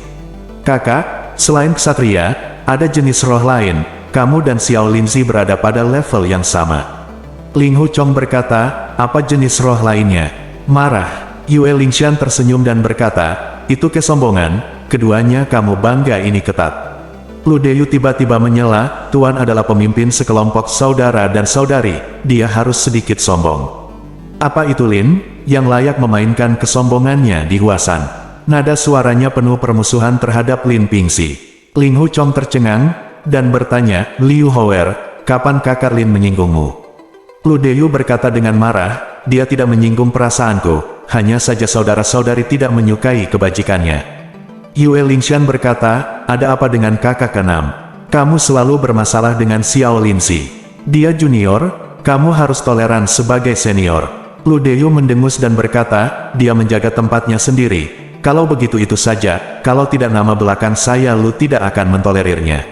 Kakak, selain ksatria, ada jenis roh lain, kamu dan Xiao Linzi berada pada level yang sama. Ling Hu Chong berkata, apa jenis roh lainnya? Marah. Yue Lingshan tersenyum dan berkata, itu kesombongan, keduanya kamu bangga ini ketat. Lu Deyu tiba-tiba menyela, Tuan adalah pemimpin sekelompok saudara dan saudari, dia harus sedikit sombong. Apa itu Lin, yang layak memainkan kesombongannya di Huasan? Nada suaranya penuh permusuhan terhadap Lin Pingzi. Ling Hu Chong tercengang, dan bertanya, Liu Hower, kapan kakak Lin menyinggungmu? Lu Deyu berkata dengan marah, dia tidak menyinggung perasaanku, hanya saja saudara-saudari tidak menyukai kebajikannya. Yue Lingshan berkata, ada apa dengan kakak keenam? Kamu selalu bermasalah dengan Xiao Linzi. Dia junior, kamu harus toleran sebagai senior. Lu Deyu mendengus dan berkata, dia menjaga tempatnya sendiri. Kalau begitu itu saja, kalau tidak nama belakang saya lu tidak akan mentolerirnya.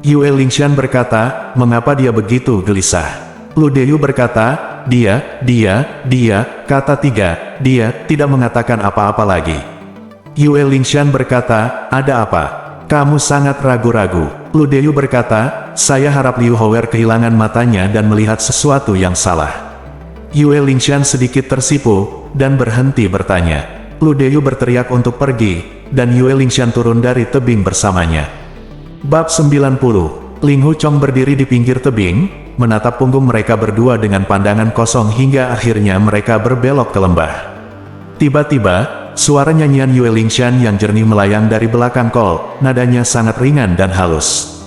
Yue Lingshan berkata, mengapa dia begitu gelisah? Lu Deyu berkata, dia, kata tiga, dia tidak mengatakan apa-apa lagi. Yue Lingshan berkata, ada apa? Kamu sangat ragu-ragu. Lu Deyu berkata, saya harap Liu Hower kehilangan matanya dan melihat sesuatu yang salah. Yue Lingshan sedikit tersipu, dan berhenti bertanya. Lu Deyu berteriak untuk pergi, dan Yue Lingshan turun dari tebing bersamanya. Bab 90. Ling Hu Chong berdiri di pinggir tebing, menatap punggung mereka berdua dengan pandangan kosong hingga akhirnya mereka berbelok ke lembah. Tiba-tiba, suara nyanyian Yue Lingshan yang jernih melayang dari belakang kol, nadanya sangat ringan dan halus.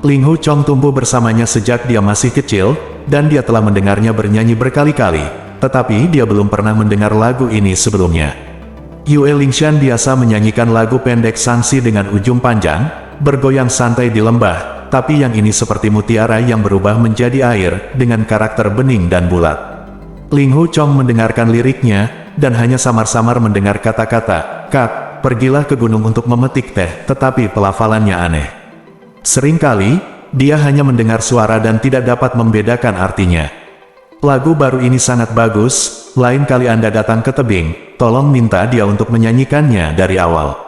Ling Hu Chong tumbuh bersamanya sejak dia masih kecil, dan dia telah mendengarnya bernyanyi berkali-kali, tetapi dia belum pernah mendengar lagu ini sebelumnya. Yue Lingshan biasa menyanyikan lagu pendek sangsi dengan ujung panjang, bergoyang santai di lembah, tapi yang ini seperti mutiara yang berubah menjadi air, dengan karakter bening dan bulat. Ling Hu Chong mendengarkan liriknya, dan hanya samar-samar mendengar kata-kata, Kak, pergilah ke gunung untuk memetik teh, tetapi pelafalannya aneh. Seringkali, dia hanya mendengar suara dan tidak dapat membedakan artinya. Lagu baru ini sangat bagus, lain kali Anda datang ke tebing, tolong minta dia untuk menyanyikannya dari awal.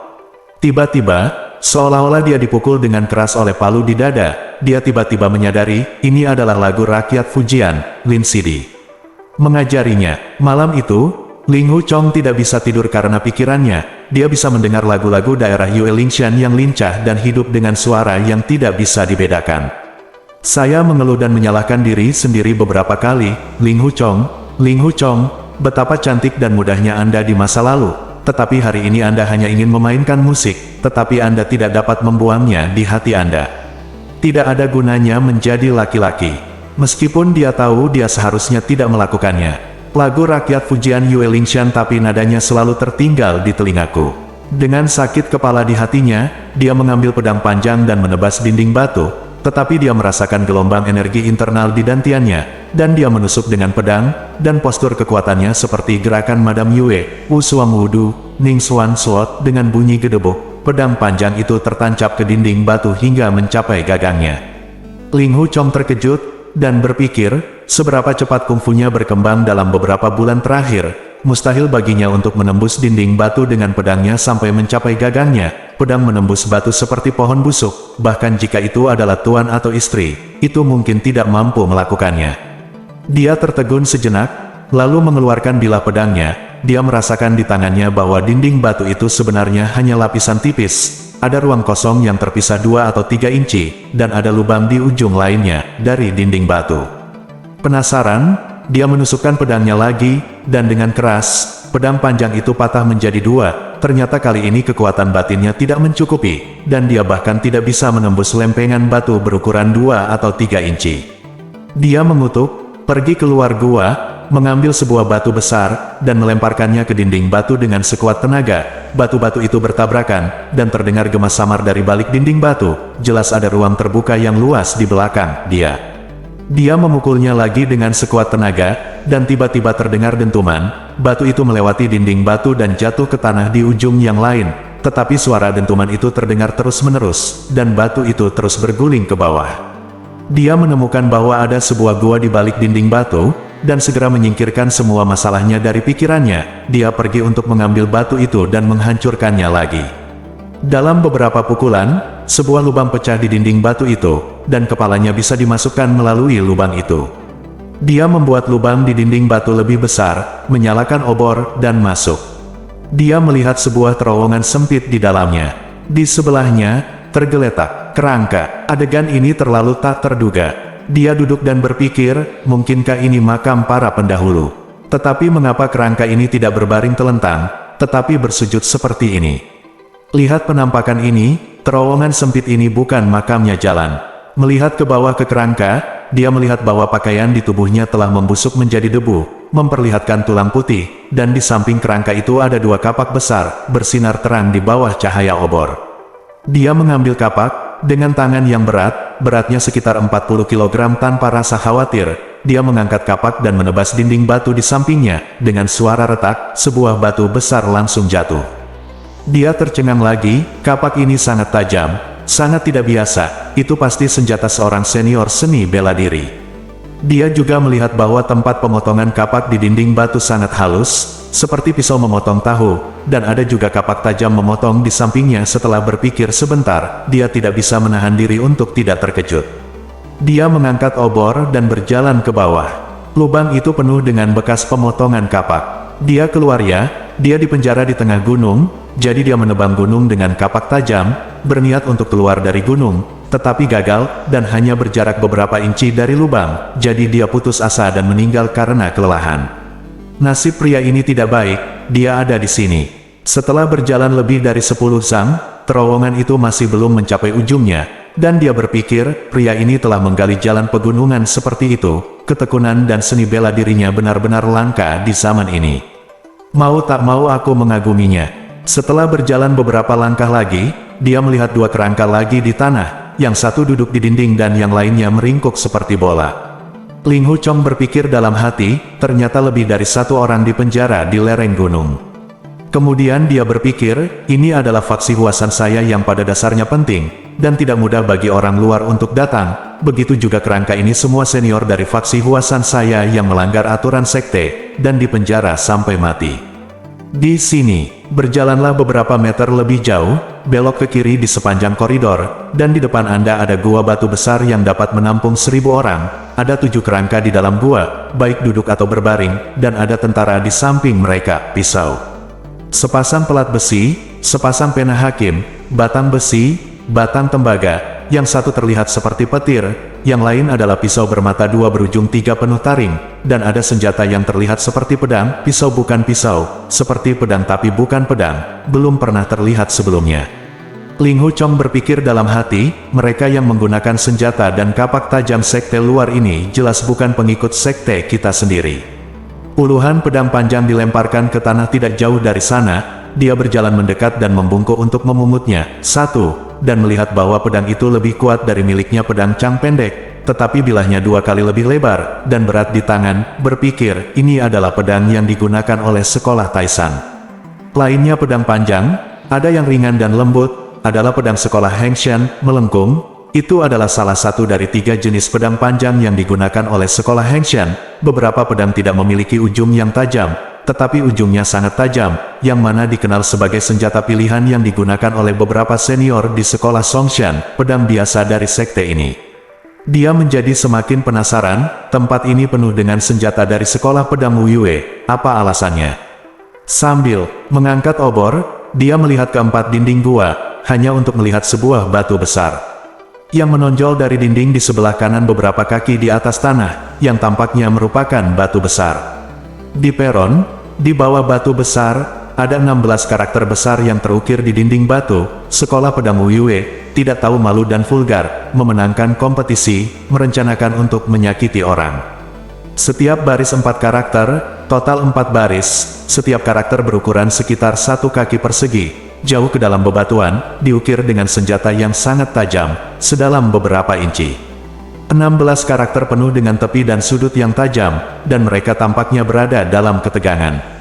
Tiba-tiba, seolah-olah dia dipukul dengan keras oleh palu di dada, dia tiba-tiba menyadari, ini adalah lagu rakyat Fujian, Lin Sidi. Mengajarinya, malam itu, Ling Hu Chong tidak bisa tidur karena pikirannya, dia bisa mendengar lagu-lagu daerah Yue Lingshan yang lincah dan hidup dengan suara yang tidak bisa dibedakan. Saya mengeluh dan menyalahkan diri sendiri beberapa kali, Ling Hu Chong, betapa cantik dan mudahnya Anda di masa lalu, tetapi hari ini Anda hanya ingin memainkan musik, tetapi Anda tidak dapat membuangnya di hati Anda. Tidak ada gunanya menjadi laki-laki. Meskipun dia tahu dia seharusnya tidak melakukannya. Lagu rakyat pujian Yue Lingshan tapi nadanya selalu tertinggal di telingaku. Dengan sakit kepala di hatinya, dia mengambil pedang panjang dan menebas dinding batu, tetapi dia merasakan gelombang energi internal di dantiannya, dan dia menusuk dengan pedang, dan postur kekuatannya seperti gerakan Madame Yue, Wu Suang Wudu, Ning Xuan Sword dengan bunyi gedebuk, pedang panjang itu tertancap ke dinding batu hingga mencapai gagangnya. Ling Hu Chong terkejut, dan berpikir, seberapa cepat kungfunya berkembang dalam beberapa bulan terakhir. Mustahil baginya untuk menembus dinding batu dengan pedangnya sampai mencapai gagangnya. Pedang menembus batu seperti pohon busuk, bahkan jika itu adalah tuan atau istri, itu mungkin tidak mampu melakukannya. Dia tertegun sejenak, lalu mengeluarkan bilah pedangnya. Dia merasakan di tangannya bahwa dinding batu itu sebenarnya hanya lapisan tipis. Ada ruang kosong yang terpisah 2 atau 3 inci, dan ada lubang di ujung lainnya dari dinding batu. Penasaran? Dia menusukkan pedangnya lagi, dan dengan keras, pedang panjang itu patah menjadi 2. Ternyata kali ini kekuatan batinnya tidak mencukupi, dan dia bahkan tidak bisa menembus lempengan batu berukuran 2 atau 3 inci. Dia mengutuk, pergi keluar gua, mengambil sebuah batu besar, dan melemparkannya ke dinding batu dengan sekuat tenaga. Batu-batu itu bertabrakan, dan terdengar gema samar dari balik dinding batu. Jelas ada ruang terbuka yang luas di belakang dia. Dia memukulnya lagi dengan sekuat tenaga, dan tiba-tiba terdengar dentuman. Batu itu melewati dinding batu dan jatuh ke tanah di ujung yang lain. Tetapi suara dentuman itu terdengar terus-menerus, dan batu itu terus berguling ke bawah. Dia menemukan bahwa ada sebuah gua di balik dinding batu, dan segera menyingkirkan semua masalahnya dari pikirannya. Dia pergi untuk mengambil batu itu dan menghancurkannya lagi. Dalam beberapa pukulan, sebuah lubang pecah di dinding batu itu, dan kepalanya bisa dimasukkan melalui lubang itu. Dia membuat lubang di dinding batu lebih besar, menyalakan obor, dan masuk. Dia melihat sebuah terowongan sempit di dalamnya. Di sebelahnya, tergeletak kerangka. Adegan ini terlalu tak terduga. Dia duduk dan berpikir, mungkinkah ini makam para pendahulu? Tetapi mengapa kerangka ini tidak berbaring telentang, tetapi bersujud seperti ini? Lihat penampakan ini, terowongan sempit ini bukan makamnya jalan. Melihat ke bawah ke kerangka, dia melihat bahwa pakaian di tubuhnya telah membusuk menjadi debu, memperlihatkan tulang putih, dan di samping kerangka itu ada 2 kapak besar, bersinar terang di bawah cahaya obor. Dia mengambil kapak, dengan tangan yang beratnya sekitar 40 kg tanpa rasa khawatir. Dia mengangkat kapak dan menebas dinding batu di sampingnya, dengan suara retak, sebuah batu besar langsung jatuh. Dia tercengang lagi, kapak ini sangat tajam, sangat tidak biasa, itu pasti senjata seorang senior seni bela diri. Dia juga melihat bahwa tempat pemotongan kapak di dinding batu sangat halus, seperti pisau memotong tahu, dan ada juga kapak tajam memotong di sampingnya. Setelah berpikir sebentar, dia tidak bisa menahan diri untuk tidak terkejut. Dia mengangkat obor dan berjalan ke bawah. Lubang itu penuh dengan bekas pemotongan kapak. Dia keluar ya, dia dipenjara di tengah gunung. Jadi dia menebang gunung dengan kapak tajam, berniat untuk keluar dari gunung, tetapi gagal, dan hanya berjarak beberapa inci dari lubang. Jadi dia putus asa dan meninggal karena kelelahan. Nasib pria ini tidak baik, dia ada di sini. Setelah berjalan lebih dari 10 zang, terowongan itu masih belum mencapai ujungnya, dan dia berpikir, pria ini telah menggali jalan pegunungan seperti itu. Ketekunan dan seni bela dirinya benar-benar langka di zaman ini. Mau tak mau aku mengaguminya. Setelah berjalan beberapa langkah lagi, dia melihat 2 kerangka lagi di tanah, yang satu duduk di dinding dan yang lainnya meringkuk seperti bola. Ling Hu Chong berpikir dalam hati, ternyata lebih dari 1 orang di penjara di lereng gunung. Kemudian dia berpikir, ini adalah faksi Huasan saya yang pada dasarnya penting, dan tidak mudah bagi orang luar untuk datang. Begitu juga kerangka ini semua senior dari faksi Huasan saya yang melanggar aturan sekte, dan dipenjara sampai mati. Di sini, berjalanlah beberapa meter lebih jauh, belok ke kiri di sepanjang koridor, dan di depan Anda ada gua batu besar yang dapat menampung 1000 orang. Ada 7 kerangka di dalam gua, baik duduk atau berbaring, dan ada tentara di samping mereka, pisau. Sepasang pelat besi, sepasang pena hakim, batang besi, batang tembaga, yang satu terlihat seperti petir, yang lain adalah pisau bermata 2 berujung 3 penuh taring, dan ada senjata yang terlihat seperti pedang, pisau bukan pisau, seperti pedang tapi bukan pedang, belum pernah terlihat sebelumnya. Ling Hu Chong berpikir dalam hati, mereka yang menggunakan senjata dan kapak tajam sekte luar ini jelas bukan pengikut sekte kita sendiri. Puluhan pedang panjang dilemparkan ke tanah tidak jauh dari sana, dia berjalan mendekat dan membungkuk untuk memungutnya, dan melihat bahwa pedang itu lebih kuat dari miliknya pedang Chang pendek, tetapi bilahnya 2 kali lebih lebar, dan berat di tangan, berpikir, ini adalah pedang yang digunakan oleh sekolah Taisan. Lainnya pedang panjang, ada yang ringan dan lembut, adalah pedang sekolah Hengshan, melengkung. Itu adalah salah satu dari 3 jenis pedang panjang yang digunakan oleh sekolah Hengshan. Beberapa pedang tidak memiliki ujung yang tajam, tetapi ujungnya sangat tajam, yang mana dikenal sebagai senjata pilihan yang digunakan oleh beberapa senior di sekolah Songshan, pedang biasa dari sekte ini. Dia menjadi semakin penasaran, tempat ini penuh dengan senjata dari sekolah pedang Wu Yue, apa alasannya? Sambil mengangkat obor, dia melihat keempat dinding gua, hanya untuk melihat sebuah batu besar yang menonjol dari dinding di sebelah kanan beberapa kaki di atas tanah, yang tampaknya merupakan batu besar. Di peron, di bawah batu besar, ada 16 karakter besar yang terukir di dinding batu. Sekolah pedang Wu Yue tidak tahu malu dan vulgar, memenangkan kompetisi, merencanakan untuk menyakiti orang. Setiap baris 4 karakter, total 4 baris, setiap karakter berukuran sekitar 1 kaki persegi, jauh ke dalam bebatuan, diukir dengan senjata yang sangat tajam, sedalam beberapa inci. 16 karakter penuh dengan tepi dan sudut yang tajam, dan mereka tampaknya berada dalam ketegangan.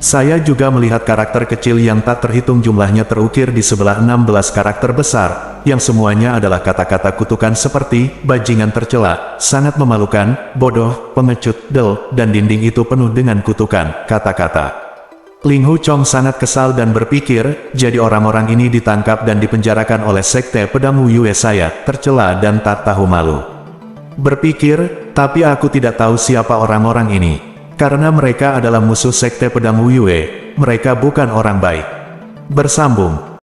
Saya juga melihat karakter kecil yang tak terhitung jumlahnya terukir di sebelah 16 karakter besar, yang semuanya adalah kata-kata kutukan seperti, bajingan tercela, sangat memalukan, bodoh, pengecut, del, dan dinding itu penuh dengan kutukan, kata-kata. Ling Hu Chong sangat kesal dan berpikir, jadi orang-orang ini ditangkap dan dipenjarakan oleh sekte pedang Wu Yue. Saya tercela dan tak tahu malu. Berpikir, tapi aku tidak tahu siapa orang-orang ini. Karena mereka adalah musuh sekte pedang Wu Yue, mereka bukan orang baik. Bersambung.